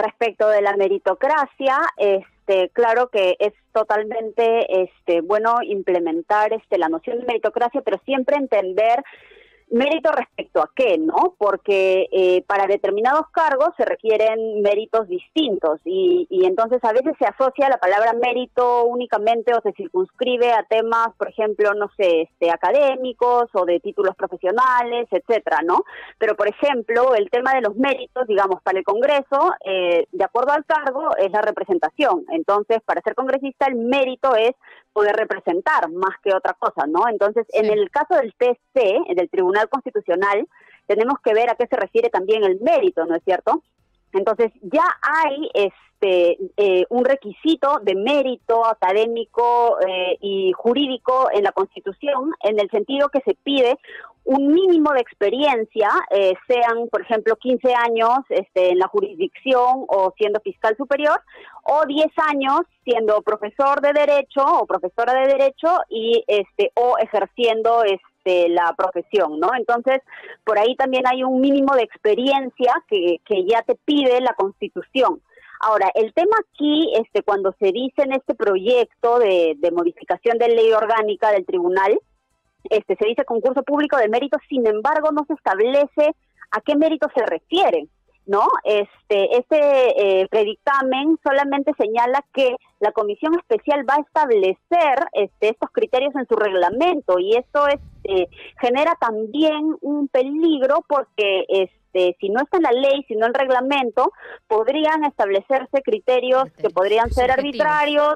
Respecto de la meritocracia, claro que es totalmente bueno implementar la noción de meritocracia, pero siempre entender mérito respecto a qué, ¿no? Porque para determinados cargos se requieren méritos distintos y entonces a veces se asocia la palabra mérito únicamente o se circunscribe a temas, por ejemplo, no sé, académicos o de títulos profesionales, etcétera, ¿no? Pero, por ejemplo, el tema de los méritos, digamos, para el Congreso, de acuerdo al cargo, es la representación. Entonces, para ser congresista, el mérito es poder representar más que otra cosa, ¿no? Entonces, en el caso del TC, del Tribunal Constitucional, tenemos que ver a qué se refiere también el mérito, ¿no es cierto? Entonces, ya hay un requisito de mérito académico y jurídico en la Constitución, en el sentido que se pide un mínimo de experiencia, sean, por ejemplo, 15 años en la jurisdicción o siendo fiscal superior, o 10 años siendo profesor de Derecho o profesora de Derecho y o ejerciendo la profesión, ¿no? Entonces, por ahí también hay un mínimo de experiencia que ya te pide la Constitución. Ahora, el tema aquí, cuando se dice en este proyecto de modificación de ley orgánica del tribunal, se dice concurso público de méritos, sin embargo, no se establece a qué mérito se refiere, ¿no? Predictamen solamente señala que la comisión especial va a establecer estos criterios en su reglamento y esto genera también un peligro porque si no está en la ley, si no en el reglamento, podrían establecerse criterios que podrían ser arbitrarios,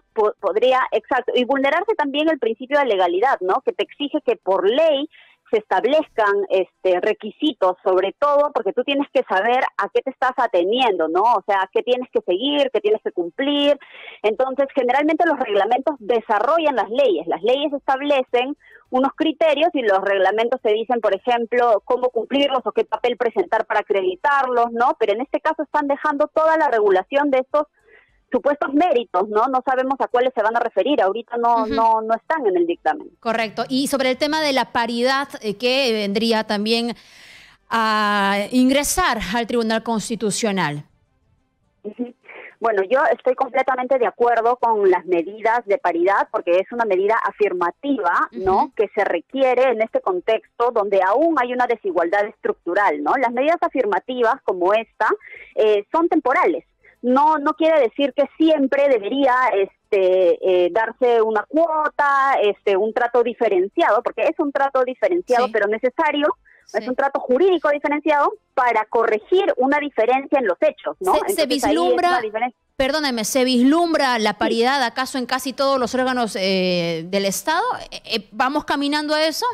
exacto, y vulnerarse también el principio de legalidad, ¿no? Que te exige que por ley se establezcan requisitos, sobre todo porque tú tienes que saber a qué te estás ateniendo, ¿no? O sea, qué tienes que seguir, qué tienes que cumplir. Entonces, generalmente los reglamentos desarrollan las leyes establecen unos criterios y los reglamentos te dicen, por ejemplo, cómo cumplirlos o qué papel presentar para acreditarlos, ¿no? Pero en este caso están dejando toda la regulación de estos supuestos méritos, ¿no? No sabemos a cuáles se van a referir, ahorita no están en el dictamen. Correcto. Y sobre el tema de la paridad, que vendría también a ingresar al Tribunal Constitucional. Bueno, yo estoy completamente de acuerdo con las medidas de paridad porque es una medida afirmativa, ¿no? Que se requiere en este contexto donde aún hay una desigualdad estructural, ¿no? Las medidas afirmativas como esta son temporales. No quiere decir que siempre debería darse una cuota, un trato diferenciado, porque es un trato diferenciado, pero necesario, es un trato jurídico diferenciado para corregir una diferencia en los hechos, ¿no? Se vislumbra, perdóneme, ¿se vislumbra la paridad acaso en casi todos los órganos del Estado? ¿Vamos caminando a eso?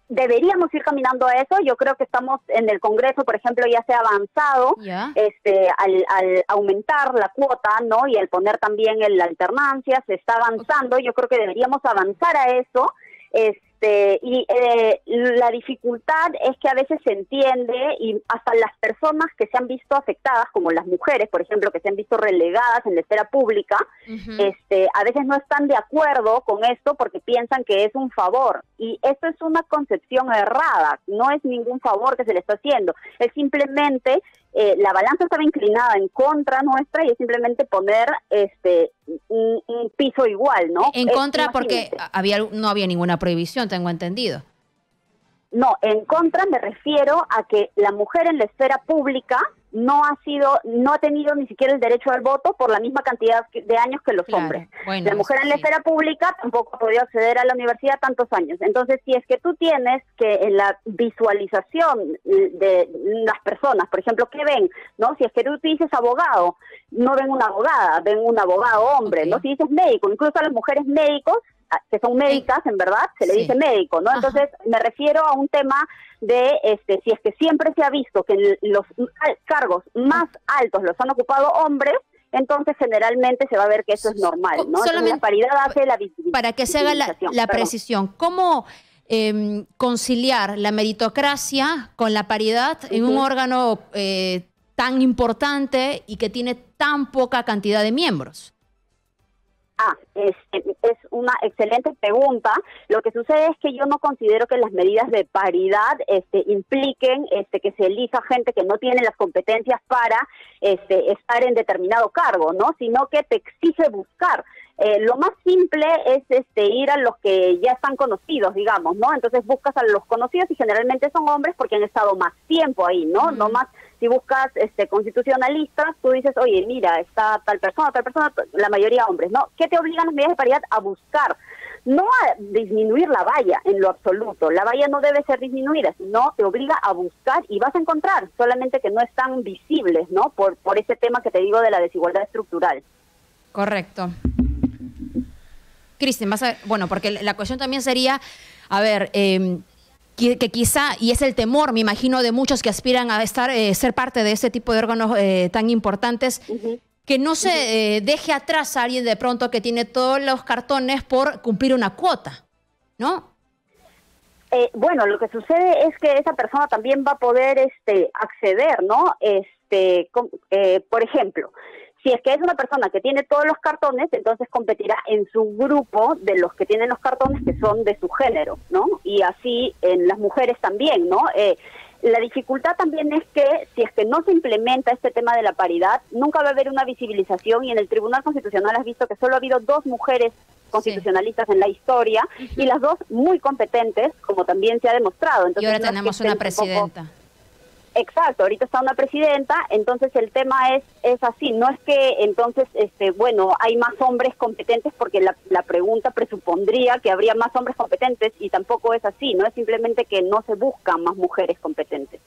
Deberíamos ir caminando a eso. Yo creo que estamos en el Congreso, por ejemplo, ya se ha avanzado al aumentar la cuota, ¿no? Y al poner también la alternancia, se está avanzando. Yo creo que deberíamos avanzar a eso. La dificultad es que a veces se entiende y hasta las personas que se han visto afectadas, como las mujeres, por ejemplo, que se han visto relegadas en la esfera pública, a veces no están de acuerdo con esto porque piensan que es un favor. Y esto es una concepción errada, no es ningún favor que se le está haciendo, es simplemente la balanza estaba inclinada en contra nuestra y es simplemente poner un piso igual, ¿no? En contra porque no había ninguna prohibición, tengo entendido. No, en contra me refiero a que la mujer en la esfera pública no ha tenido ni siquiera el derecho al voto por la misma cantidad de años que los hombres. Bueno, la mujer en la esfera pública tampoco ha podido acceder a la universidad tantos años. Entonces, si es que tú tienes que en la visualización de las personas, por ejemplo, ¿qué ven? ¿No? Si es que tú dices abogado, no ven una abogada, ven un abogado hombre, ¿no? Si dices médico, incluso a las mujeres médicos, que son médicas, en verdad, se le dice médico, ¿no? Entonces, me refiero a un tema de, si es que siempre se ha visto que los cargos más altos los han ocupado hombres, entonces generalmente se va a ver que eso es normal, ¿no? Solamente la paridad hace la visibilización. Para que se haga la precisión, ¿cómo conciliar la meritocracia con la paridad en un órgano tan importante y que tiene tan poca cantidad de miembros? Es una excelente pregunta. Lo que sucede es que yo no considero que las medidas de paridad impliquen que se elija gente que no tiene las competencias para estar en determinado cargo, ¿no? Sino que te exige buscar. Lo más simple es ir a los que ya están conocidos, digamos, ¿no? Entonces buscas a los conocidos y generalmente son hombres porque han estado más tiempo ahí, ¿no? No más, si buscas constitucionalistas, tú dices, oye, mira, está tal persona, la mayoría hombres, ¿no? ¿Qué te obligan las medidas de paridad? A buscar, no a disminuir la valla en lo absoluto. La valla no debe ser disminuida, sino te obliga a buscar y vas a encontrar, solamente que no están visibles, ¿no? Por ese tema que te digo de la desigualdad estructural. Correcto. Kristen, bueno, porque la cuestión también sería, a ver, que quizá, y es el temor, me imagino, de muchos que aspiran a ser parte de ese tipo de órganos tan importantes, que no se deje atrás a alguien de pronto que tiene todos los cartones por cumplir una cuota, ¿no? Bueno, lo que sucede es que esa persona también va a poder acceder, ¿no? Por ejemplo, si es que es una persona que tiene todos los cartones, entonces competirá en su grupo de los que tienen los cartones que son de su género, ¿no? Y así en las mujeres también, ¿no? La dificultad también es que si es que no se implementa este tema de la paridad, nunca va a haber una visibilización, y en el Tribunal Constitucional has visto que solo ha habido 2 mujeres constitucionalistas en la historia, y las 2 muy competentes, como también se ha demostrado. Entonces, y ahora tenemos una presidenta. Exacto, ahorita está una presidenta, entonces el tema es así, no es que entonces, hay más hombres competentes, porque la pregunta presupondría que habría más hombres competentes, y tampoco es así, no es simplemente que no se buscan más mujeres competentes.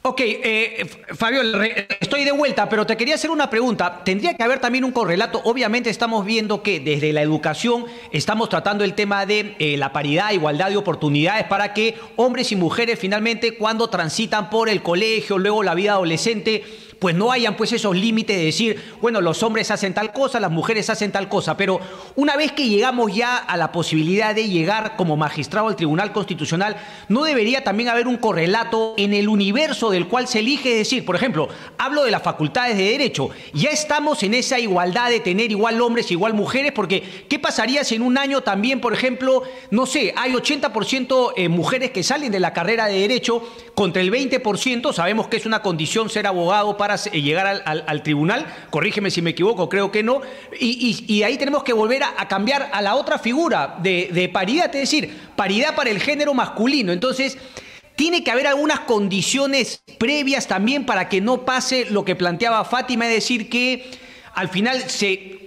Ok, Fabiola, estoy de vuelta, pero te quería hacer una pregunta. Tendría que haber también un correlato. Obviamente estamos viendo que desde la educación estamos tratando el tema de la paridad, igualdad de oportunidades para que hombres y mujeres finalmente, cuando transitan por el colegio, luego la vida adolescente, pues no hayan pues esos límites de decir, bueno, los hombres hacen tal cosa, las mujeres hacen tal cosa. Pero una vez que llegamos ya a la posibilidad de llegar como magistrado al Tribunal Constitucional, ¿no debería también haber un correlato en el universo del cual se elige? Es decir, por ejemplo, hablo de las facultades de Derecho. Ya estamos en esa igualdad de tener igual hombres, igual mujeres, porque ¿qué pasaría si en un año también, por ejemplo, no sé, hay 80% mujeres que salen de la carrera de Derecho contra el 20%? Sabemos que es una condición ser abogado para llegar al tribunal, corrígeme si me equivoco, creo que no, y ahí tenemos que volver a cambiar a la otra figura de paridad, es decir, paridad para el género masculino. Entonces, tiene que haber algunas condiciones previas también para que no pase lo que planteaba Fátima, es decir, que al final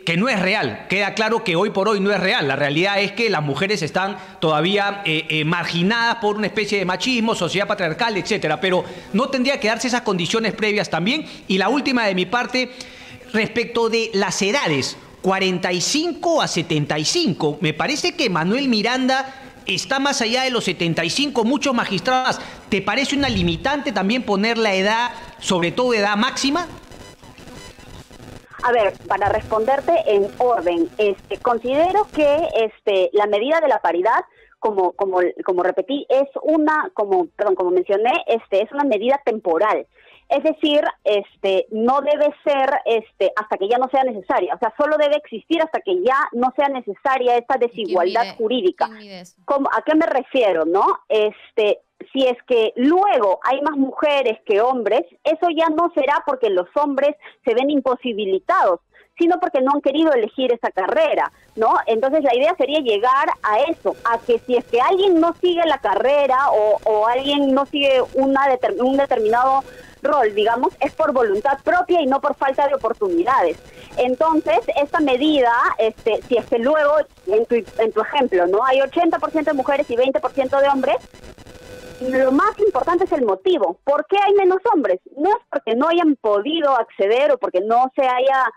que no es real. Queda claro que hoy por hoy no es real. La realidad es que las mujeres están todavía marginadas por una especie de machismo, sociedad patriarcal, etcétera. Pero no tendría que darse esas condiciones previas también. Y la última de mi parte, respecto de las edades, 45 a 75. Me parece que Manuel Miranda está más allá de los 75, muchos magistrados. ¿Te parece una limitante también poner la edad, sobre todo edad máxima? A ver, para responderte en orden, considero que la medida de la paridad, como repetí, es como mencioné, es una medida temporal. Es decir, no debe ser hasta que ya no sea necesaria. O sea, solo debe existir hasta que ya no sea necesaria esta desigualdad jurídica. ¿A qué me refiero, no? Si es que luego hay más mujeres que hombres, eso ya no será porque los hombres se ven imposibilitados, sino porque no han querido elegir esa carrera, ¿no? Entonces la idea sería llegar a eso, a que si es que alguien no sigue la carrera o alguien no sigue un determinado rol, digamos, es por voluntad propia y no por falta de oportunidades. Entonces, esta medida, si es que luego, en tu ejemplo, ¿no? Hay 80% de mujeres y 20% de hombres, lo más importante es el motivo. ¿Por qué hay menos hombres? No es porque no hayan podido acceder o porque no se hayan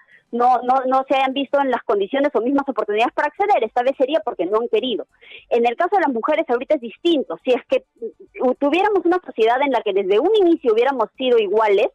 visto en las condiciones o mismas oportunidades para acceder. Esta vez sería porque no han querido. En el caso de las mujeres ahorita es distinto. Si es que tuviéramos una sociedad en la que desde un inicio hubiéramos sido iguales,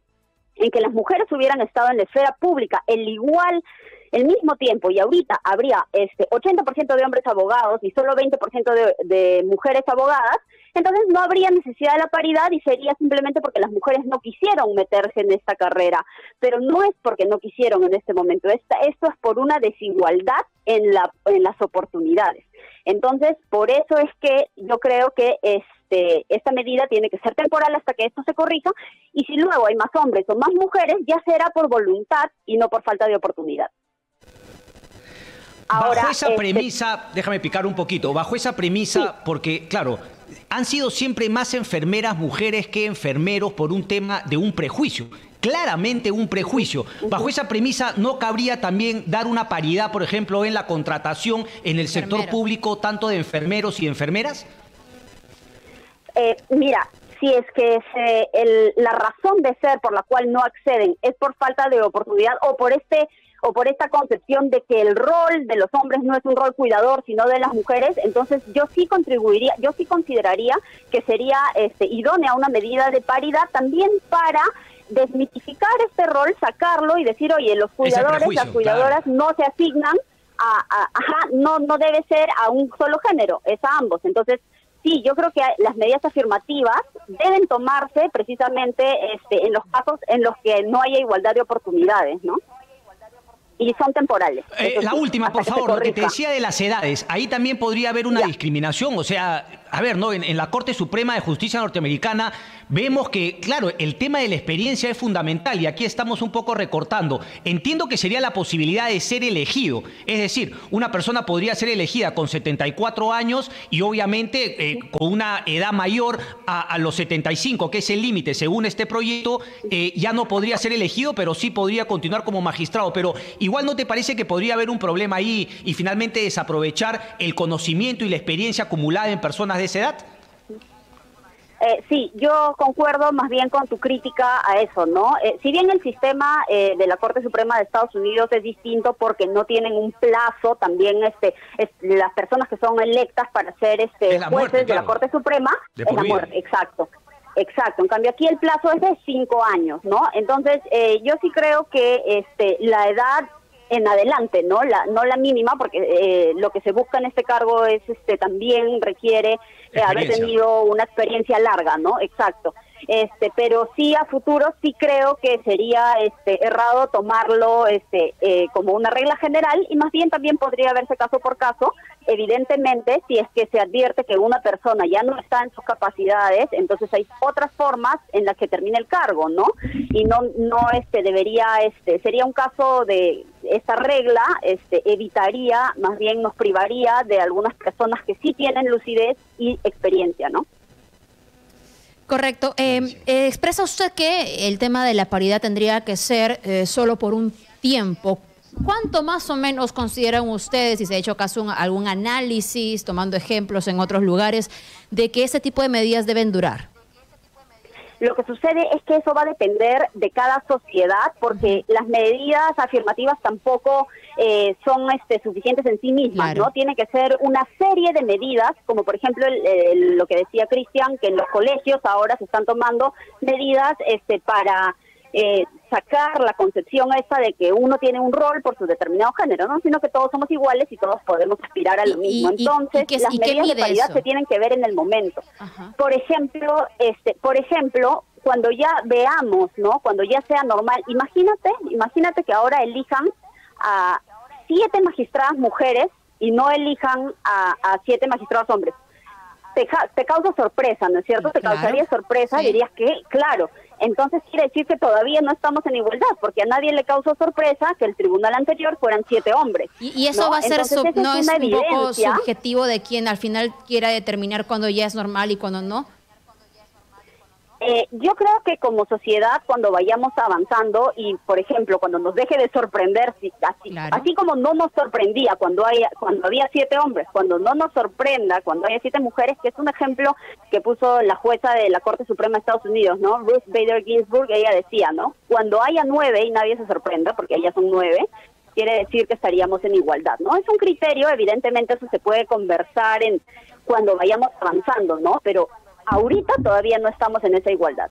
en que las mujeres hubieran estado en la esfera pública el mismo tiempo, y ahorita habría 80% de hombres abogados y solo 20% de mujeres abogadas, entonces no habría necesidad de la paridad y sería simplemente porque las mujeres no quisieron meterse en esta carrera, pero no es porque no quisieron en este momento, esto es por una desigualdad en las oportunidades. Entonces, por eso es que yo creo que esta medida tiene que ser temporal hasta que esto se corrija, y si luego hay más hombres o más mujeres, ya será por voluntad y no por falta de oportunidad. Ahora, bajo esa premisa, déjame picar un poquito, bajo esa premisa, sí, porque claro, han sido siempre más enfermeras mujeres que enfermeros por un tema de un prejuicio, claramente un prejuicio. Bajo esa premisa, ¿no cabría también dar una paridad, por ejemplo, en la contratación en el sector público, tanto de enfermeros y enfermeras? Mira, si es que la razón de ser por la cual no acceden es por falta de oportunidad o por esta concepción de que el rol de los hombres no es un rol cuidador, sino de las mujeres, entonces yo sí consideraría que sería idónea una medida de paridad también para desmitificar este rol, sacarlo y decir, oye, los cuidadores, las cuidadoras, claro, no se asignan no debe ser a un solo género, es a ambos. Entonces, sí, yo creo que las medidas afirmativas deben tomarse precisamente en los casos en los que no haya igualdad de oportunidades, ¿no? Y son temporales. La última, por favor, lo que te decía de las edades, ahí también podría haber una discriminación, o sea, a ver, ¿no? En la Corte Suprema de Justicia norteamericana vemos que, claro, el tema de la experiencia es fundamental y aquí estamos un poco recortando. Entiendo que sería la posibilidad de ser elegido, es decir, una persona podría ser elegida con 74 años y obviamente con una edad mayor a los 75, que es el límite según este proyecto, ya no podría ser elegido, pero sí podría continuar como magistrado. Pero igual, ¿no te parece que podría haber un problema ahí y finalmente desaprovechar el conocimiento y la experiencia acumulada en personas de esa edad? Sí, yo concuerdo más bien con tu crítica a eso, ¿no? Si bien el sistema de la Corte Suprema de Estados Unidos es distinto porque no tienen un plazo, también las personas que son electas para ser jueces de la Corte Suprema es la muerte, exacto. En cambio aquí el plazo es de 5 años, ¿no? Entonces yo sí creo que la edad en adelante, no la mínima, porque lo que se busca en este cargo es también requiere haber tenido una experiencia larga, ¿no? Exacto. Pero sí a futuro sí creo que sería errado tomarlo como una regla general, y más bien también podría verse caso por caso. Evidentemente, si es que se advierte que una persona ya no está en sus capacidades, entonces hay otras formas en las que termine el cargo, ¿no? Y no debería, sería un caso de esta regla, evitaría, más bien nos privaría de algunas personas que sí tienen lucidez y experiencia, ¿no? Correcto. Expresa usted que el tema de la paridad tendría que ser solo por un tiempo. ¿Cuánto más o menos consideran ustedes, si se ha hecho caso algún análisis, tomando ejemplos en otros lugares, de que ese tipo de medidas deben durar? Lo que sucede es que eso va a depender de cada sociedad, porque las medidas afirmativas tampoco son suficientes en sí mismas, claro, ¿no? Tiene que ser una serie de medidas, como por ejemplo lo que decía Cristian, que en los colegios ahora se están tomando medidas para sacar la concepción esa de que uno tiene un rol por su determinado género, ¿no? Sino que todos somos iguales y todos podemos aspirar a lo mismo. Entonces, las medidas de paridad se tienen que ver en el momento. Ajá. Por ejemplo, cuando ya veamos, ¿no? Cuando ya sea normal, imagínate que ahora elijan a 7 magistradas mujeres y no elijan a 7 magistrados hombres. Te causa sorpresa, ¿no es cierto? Te causaría sorpresa, sí. Dirías que, claro, entonces quiere decir que todavía no estamos en igualdad, porque a nadie le causó sorpresa que el tribunal anterior fueran 7 hombres. Y eso, ¿no? Va a ser, no es un poco subjetivo de quien al final quiera determinar cuándo ya es normal y cuándo no. Yo creo que como sociedad, cuando vayamos avanzando y, por ejemplo, cuando nos deje de sorprender, así como no nos sorprendía cuando había 7 hombres, cuando no nos sorprenda cuando haya 7 mujeres, que es un ejemplo que puso la jueza de la Corte Suprema de Estados Unidos, ¿no? Ruth Bader Ginsburg, ella decía, ¿no? Cuando haya 9 y nadie se sorprenda, porque ellas son 9, quiere decir que estaríamos en igualdad, ¿no? Es un criterio, evidentemente eso se puede conversar cuando vayamos avanzando, ¿no? Pero ahorita todavía no estamos en esa igualdad.